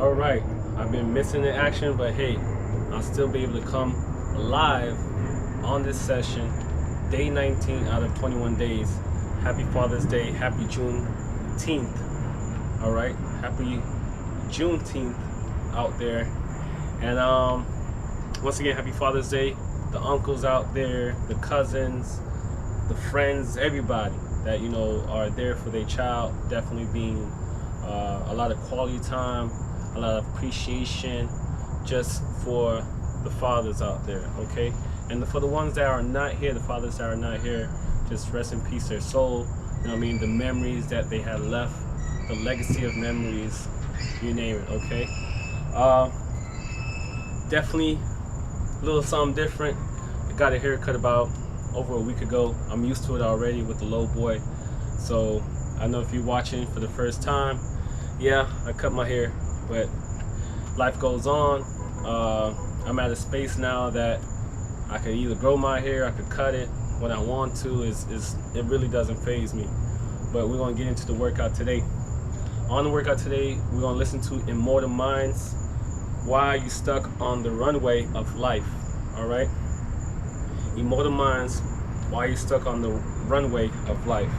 All right, I've been missing the action, but hey, I'll still be able to come live on this session, day 19 out of 21 days. Happy Father's Day, happy Juneteenth. All right, happy Juneteenth out there. And once again, happy Father's Day. The uncles out there, the cousins, the friends, everybody that are there for their child, definitely being a lot of quality time, a lot of appreciation just for the fathers out there, okay? And for the ones that are not here, the fathers that are not here, just rest in peace their soul, the memories that they had left, the legacy of memories, you name it, okay? Definitely a little something different. I got a haircut about over a week ago. I'm used to it already with the low boy. So I know if you're watching for the first time, yeah, I cut my hair, but life goes on. I'm at a space now that I could either grow my hair, I could cut it when I want to. It really doesn't faze me. But we're gonna get into the workout today. On the workout today, we're gonna listen to Immortal Mindz, Why Are You Stuck on the Runway of Life? All right? Immortal Mindz, Why Are You Stuck on the Runway of Life?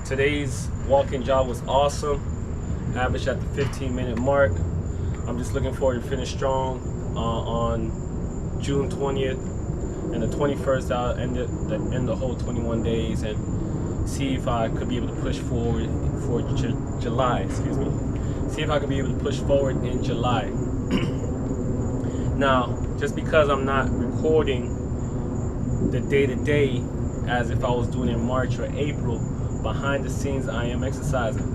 Today's walk and jog was awesome. Average at the 15-minute mark. I'm just looking forward to finish strong on June 20th and the 21st. I'll end the whole 21 days and see if I could be able to push forward for July. Excuse me. See if I could be able to push forward in July. Now, just because I'm not recording the day-to-day as if I was doing it in March or April, behind the scenes I am exercising.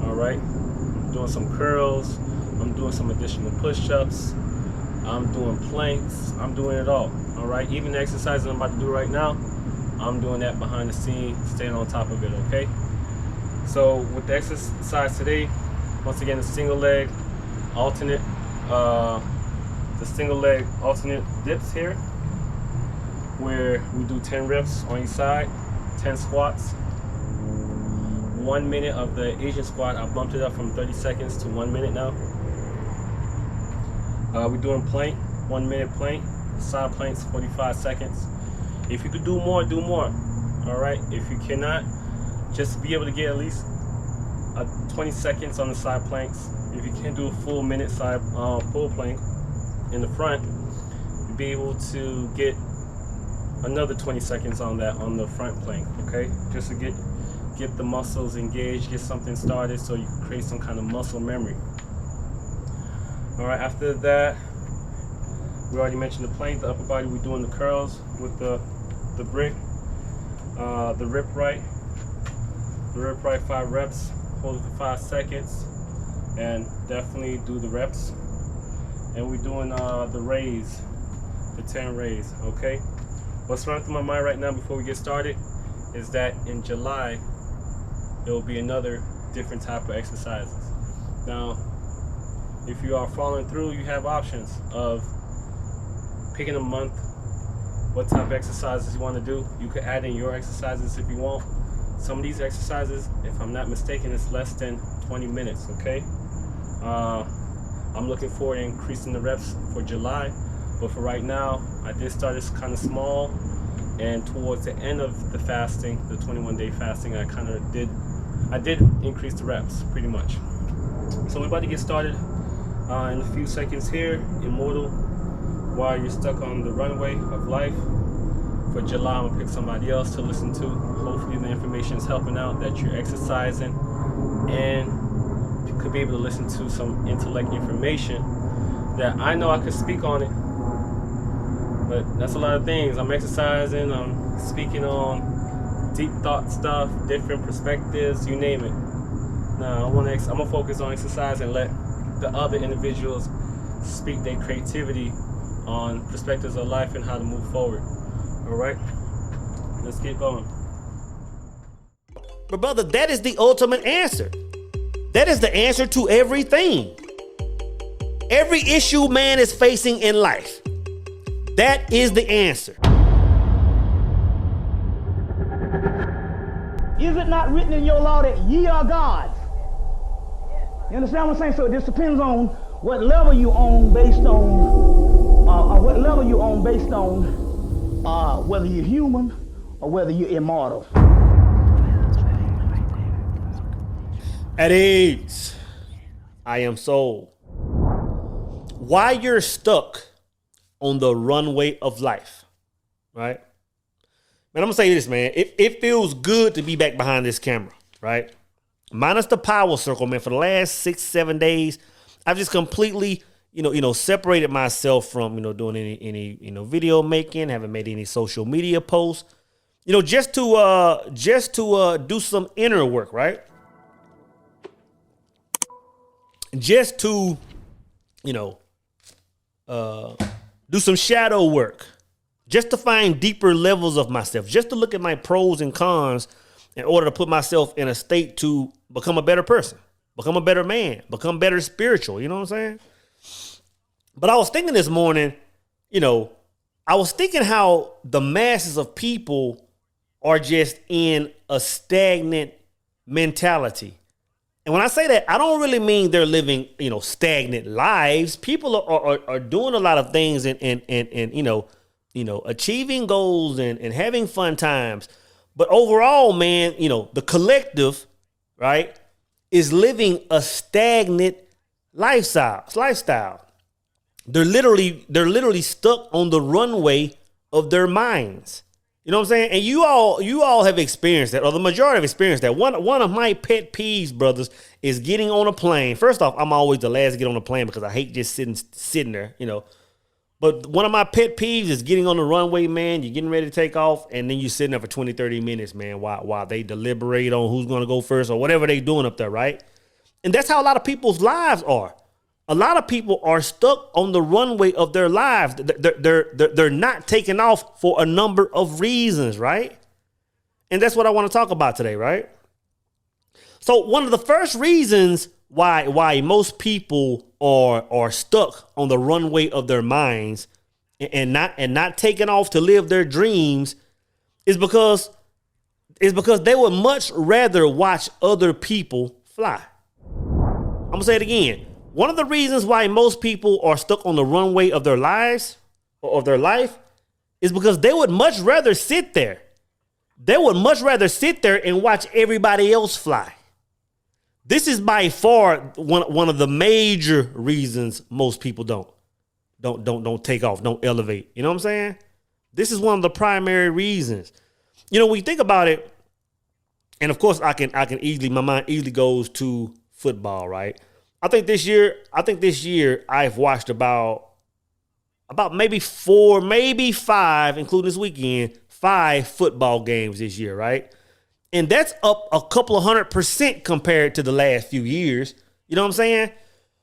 All right, I'm doing some curls, I'm doing some additional push-ups, I'm doing planks, I'm doing it all. All right, even the exercise I'm about to do right now, I'm doing that behind the scenes, staying on top of it. Okay, so with the exercise today, once again, the single leg alternate dips here, where we do 10 reps on each side, 10 squats, 1 minute of the Asian squat. I bumped it up from 30 seconds to 1 minute now. We're doing plank, 1 minute plank, side planks, 45 seconds. If you could do more, do more. All right, if you cannot, just be able to get at least 20 seconds on the side planks. If you can't do a full minute side full plank in the front, you'll be able to get another 20 seconds on the front plank. Okay, just to get the muscles engaged, get something started so you can create some kind of muscle memory. All right, after that, we already mentioned the plank, the upper body. We're doing the curls with the brick, the rip right 5 reps, hold it for 5 seconds, and definitely do the reps. And we're doing the raise, the 10 raise. Okay, what's running through my mind right now before we get started is that in July there will be another different type of exercises. Now, if you are following through, you have options of picking a month, what type of exercises you want to do. You could add in your exercises if you want. Some of these exercises, if I'm not mistaken, it's less than 20 minutes, okay? I'm looking forward to increasing the reps for July, but for right now, I did start this kind of small, and towards the end of the fasting, the 21-day fasting, I did increase the reps pretty much. So we're about to get started in a few seconds here. Immortal, Why Are You Stuck on the Runway of Life? For July, I'm gonna pick somebody else to listen to. Hopefully the information is helping out, that you're exercising, and you could be able to listen to some intellect information that I know I could speak on it, but that's a lot of things. I'm exercising, I'm speaking on deep thought stuff, different perspectives, you name it. Now I'm gonna focus on exercise and let the other individuals speak their creativity on perspectives of life and how to move forward. All right, let's get going. But brother, that is the ultimate answer. That is the answer to everything. Every issue man is facing in life. That is the answer. Is it not written in your law that ye are gods? You understand what I'm saying? So it just depends on What level you on based on, what level you on based on whether you're human or whether you're immortal. At ease, I am soul. Why you're stuck on the runway of life, right? Man, I'm gonna say this, man. It feels good to be back behind this camera, right? Minus the power circle, man. For the last 6-7 days, I've just completely, separated myself from, doing any video making. Haven't made any social media posts, just to do some inner work, right? Just to, do some shadow work, just to find deeper levels of myself, just to look at my pros and cons in order to put myself in a state to become a better person, become a better man, become better spiritual. You know what I'm saying? But I was thinking this morning, I was thinking how the masses of people are just in a stagnant mentality. And when I say that, I don't really mean they're living, stagnant lives. People are doing a lot of things and achieving goals and having fun times. But overall, man, the collective, right, is living a stagnant lifestyle. They're literally stuck on the runway of their minds. You know what I'm saying? And you all have experienced that, or the majority have experienced that. One of my pet peeves, brothers, is getting on a plane. First off, I'm always the last to get on a plane because I hate just sitting there, But one of my pet peeves is getting on the runway, man. You're getting ready to take off, and then you're sitting there for 20, 30 minutes, man, while they deliberate on who's going to go first or whatever they doing up there, right? And that's how a lot of people's lives are. A lot of people are stuck on the runway of their lives. They're not taking off for a number of reasons, right? And that's what I want to talk about today, right? So one of the first reasons why most people are stuck on the runway of their minds and not taking off to live their dreams is because they would much rather watch other people fly. I'm gonna say it again. One of the reasons why most people are stuck on the runway of their lives or of their life is because they would much rather sit there. They would much rather sit there and watch everybody else fly. This is by far one of the major reasons most people don't take off, don't elevate. You know what I'm saying? This is one of the primary reasons. When you think about it, and of course I can easily, my mind easily goes to football, right? I think this year I've watched about maybe 4, maybe 5, including this weekend, 5 football games this year, right? And that's up a couple of 100% compared to the last few years. You know what I'm saying?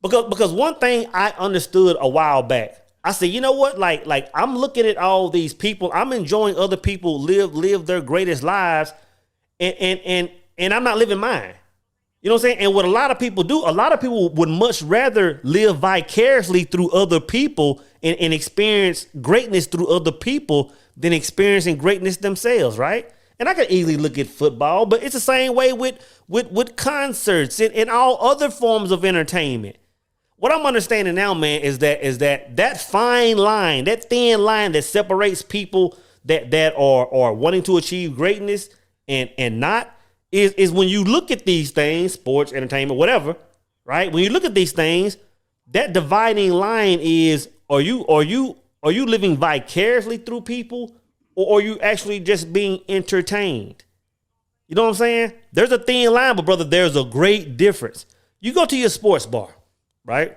Because one thing I understood a while back, I said, you know what? Like I'm looking at all these people, I'm enjoying other people live their greatest lives, and I'm not living mine. You know what I'm saying? And what a lot of people do, a lot of people would much rather live vicariously through other people and experience greatness through other people than experiencing greatness themselves, right? And I can easily look at football, but it's the same way with concerts and all other forms of entertainment. What I'm understanding now, man, is that fine line, that thin line that separates people that are wanting to achieve greatness and not, is when you look at these things, sports, entertainment, whatever, right? When you look at these things, that dividing line is, are you living vicariously through people, or are you actually just being entertained? You know what I'm saying? There's a thin line, but brother, there's a great difference. You go to your sports bar, right?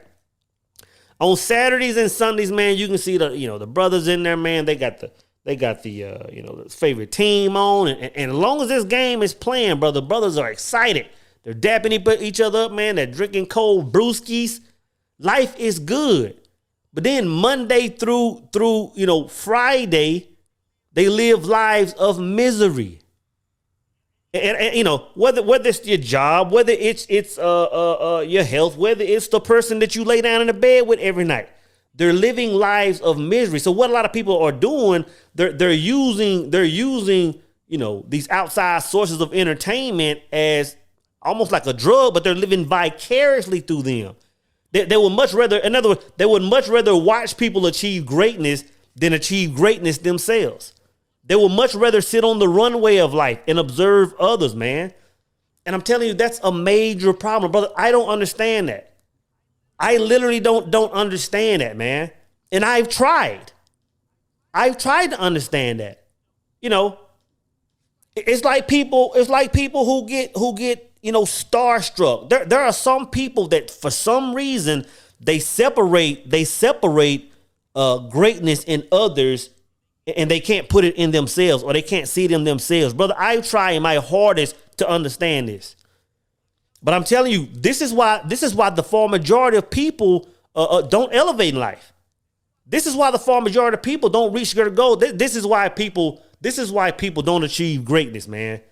On Saturdays and Sundays, man, you can see the brothers in there, man. They got the the favorite team on, and as long as this game is playing, brother, brothers are excited. They're dapping each other up, man. They're drinking cold brewskis. Life is good. But then Monday through Friday, they live lives of misery. And whether it's your job, whether it's your health, whether it's the person that you lay down in the bed with every night, they're living lives of misery. So what a lot of people are doing, they're using these outside sources of entertainment as almost like a drug, but they're living vicariously through them. They would much rather, in other words, they would much rather watch people achieve greatness than achieve greatness themselves. They would much rather sit on the runway of life and observe others, man. And I'm telling you, that's a major problem, brother. I don't understand that. I literally don't understand that, man. And I've tried. I've tried to understand that. You know, it's like people who get starstruck. There are some people that for some reason they separate greatness in others, and they can't put it in themselves, or they can't see it in themselves. Brother, I try my hardest to understand this. But I'm telling you, this is why the far majority of people don't elevate in life. This is why the far majority of people don't reach their goal. This is why people don't achieve greatness, man.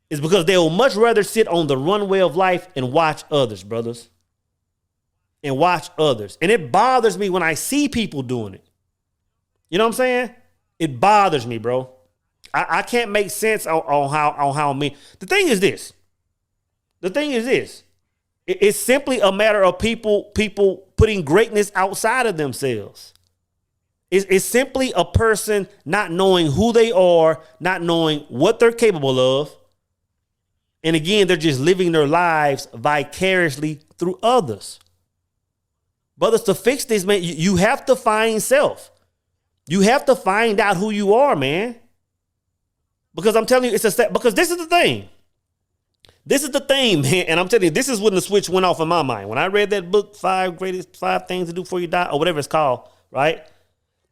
It's because they will much rather sit on the runway of life and watch others, brothers. And watch others. And it bothers me when I see people doing it. You know what I'm saying? It bothers me, bro. I can't make sense on how me. The thing is this. It's simply a matter of people putting greatness outside of themselves. It's simply a person not knowing who they are, not knowing what they're capable of. And again, they're just living their lives vicariously through others. Brothers, to fix this, man, you have to find self. You have to find out who you are, man. Because I'm telling you, because this is the thing. This is the thing, man. And I'm telling you, this is when the switch went off in my mind. When I read that book, 5 Things to Do Before You Die, or whatever it's called, right?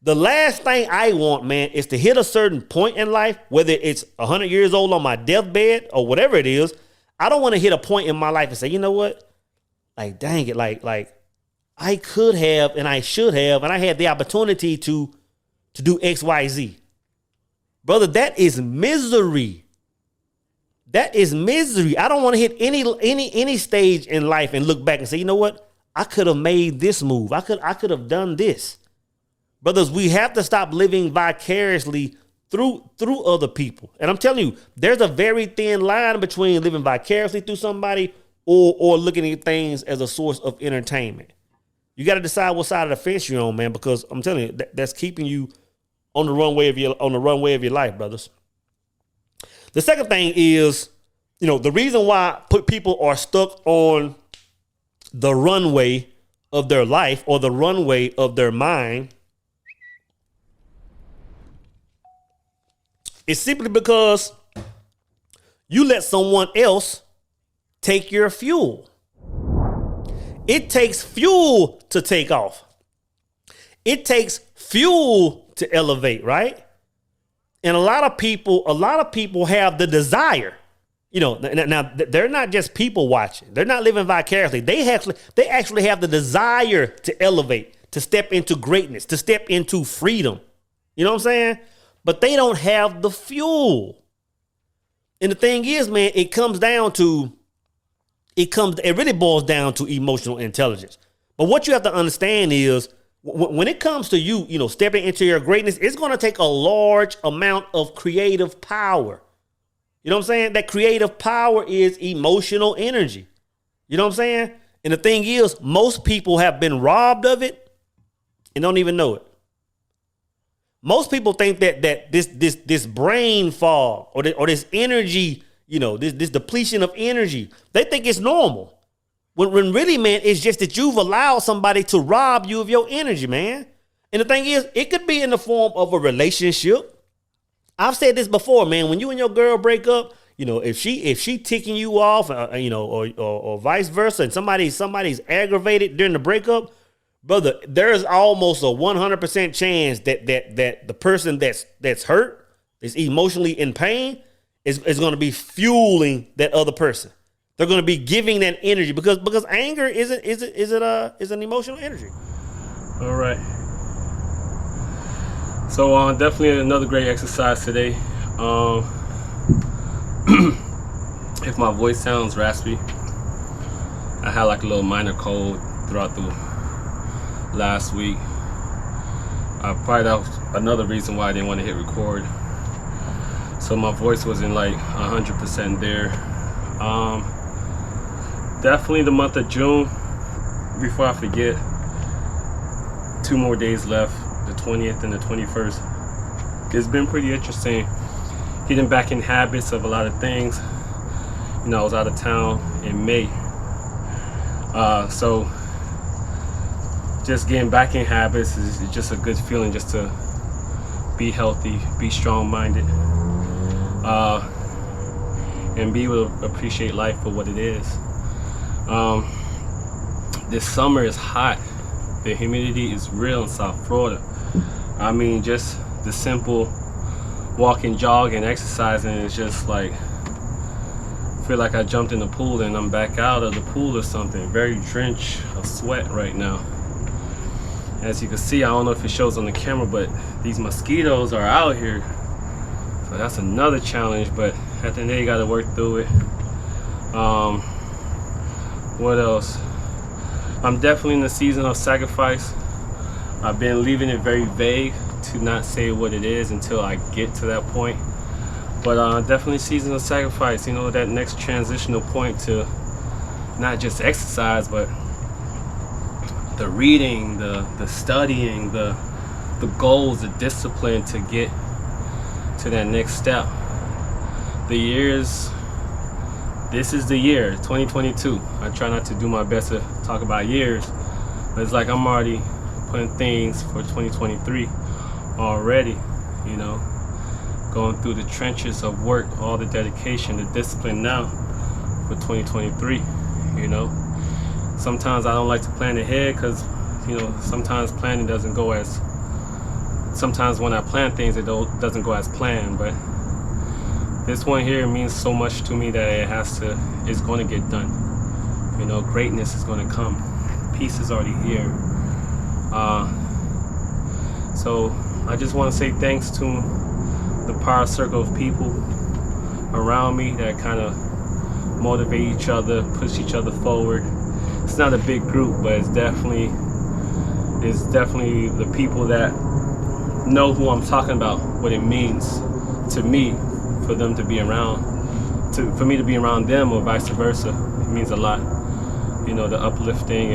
The last thing I want, man, is to hit a certain point in life, whether it's 100 years old on my deathbed or whatever it is. I don't want to hit a point in my life and say, you know what? Like, dang it, like I could have and I should have, and I had the opportunity to do X, Y, Z. Brother, that is misery. That is misery. I don't want to hit any stage in life and look back and say, you know what? I could have made this move. I could have done this. Brothers, we have to stop living vicariously through other people. And I'm telling you, there's a very thin line between living vicariously through somebody or looking at things as a source of entertainment. You got to decide what side of the fence you're on, man, because I'm telling you, that's keeping you on the runway of your life, brothers. The second thing is, the reason why people are stuck on the runway of their life or the runway of their mind is simply because you let someone else take your fuel. It takes fuel to take off. It takes fuel to elevate, right? And a lot of people have the desire. Now they're not just people watching. They're not living vicariously. They actually have the desire to elevate, to step into greatness, to step into freedom. You know what I'm saying? But they don't have the fuel. And the thing is, man, it really boils down to emotional intelligence. But what you have to understand is when it comes to you, stepping into your greatness, it's going to take a large amount of creative power. You know what I'm saying? That creative power is emotional energy. You know what I'm saying? And the thing is, most people have been robbed of it and don't even know it. Most people think that this brain fog or this energy, this depletion of energy, they think it's normal. When really, man, it's just that you've allowed somebody to rob you of your energy, man. And the thing is, it could be in the form of a relationship. I've said this before, man. When you and your girl break up, if she ticking you off, or vice versa, and somebody's aggravated during the breakup, brother, there's almost a 100% chance that the person that's hurt, is emotionally in pain, is going to be fueling that other person. They're going to be giving that energy because anger is an emotional energy. All right. So definitely another great exercise today. If my voice sounds raspy, I had like a little minor cold throughout the last week. Probably that was another reason why I didn't want to hit record. So my voice wasn't like 100% there. Definitely the month of June before I forget, 2 more days left, the 20th and the 21st. It's been pretty interesting getting back in habits of a lot of things. You know, I was out of town in May, so just getting back in habits is just a good feeling, just to be healthy, be strong-minded, and be able to appreciate life for what it is. This summer is hot. The humidity is real in South Florida. I mean, just the simple walking, jogging, exercising is just like, I feel like I jumped in the pool and I'm back out of the pool or something. Very drenched of sweat right now. As you can see, I don't know if it shows on the camera, but these mosquitoes are out here. So that's another challenge, but at the end of the day, you gotta work through it. What else? I'm definitely in the season of sacrifice. I've been leaving it very vague to not say what it is until I get to that point. But definitely season of sacrifice, you know, that next transitional point to not just exercise, but the reading, the studying, the goals, the discipline to get to that next step. The years, this is the year, 2022. I try not to do my best to talk about years, but it's like I'm already putting things for 2023 already, you know, going through the trenches of work, all the dedication, the discipline now for 2023, you know. Sometimes I don't like to plan ahead because, you know, sometimes planning doesn't go as, sometimes when I plan things, it doesn't go as planned, but this one here means so much to me that it's going to get done. You know, greatness is going to come. Peace is already here. So I just want to say thanks to the power circle of people around me that kind of motivate each other, push each other forward. It's not a big group, but it's definitely the people that know who I'm talking about, what it means to me for them to be around, for me to be around them, or vice versa. It means a lot, you know, the uplifting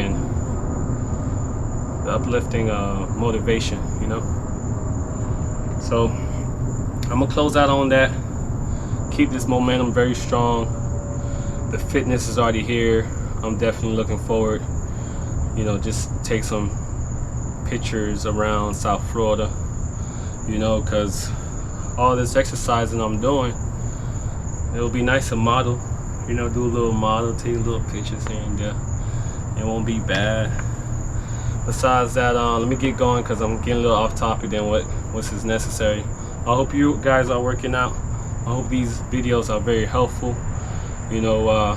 motivation, you know. So I'm gonna close out on that. Keep this momentum very strong. The fitness is already here. I'm definitely looking forward, you know, just take some pictures around South Florida, you know, because all this exercising I'm doing, it'll be nice to model, you know, do a little model, take little pictures here and there. It won't be bad. Besides that, let me get going because I'm getting a little off topic than what's necessary. I hope you guys are working out. I hope these videos are very helpful. You know,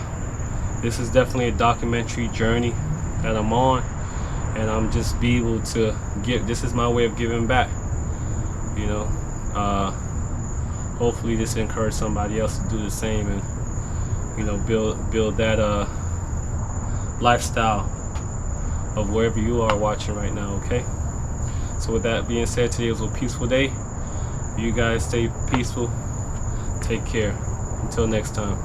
this is definitely a documentary journey that I'm on, and I'm just be able to give, this is my way of giving back, you know. Hopefully this encourages somebody else to do the same and, you know, build that lifestyle of wherever you are watching right now, okay? So with that being said, today was a peaceful day. You guys stay peaceful. Take care. Until next time.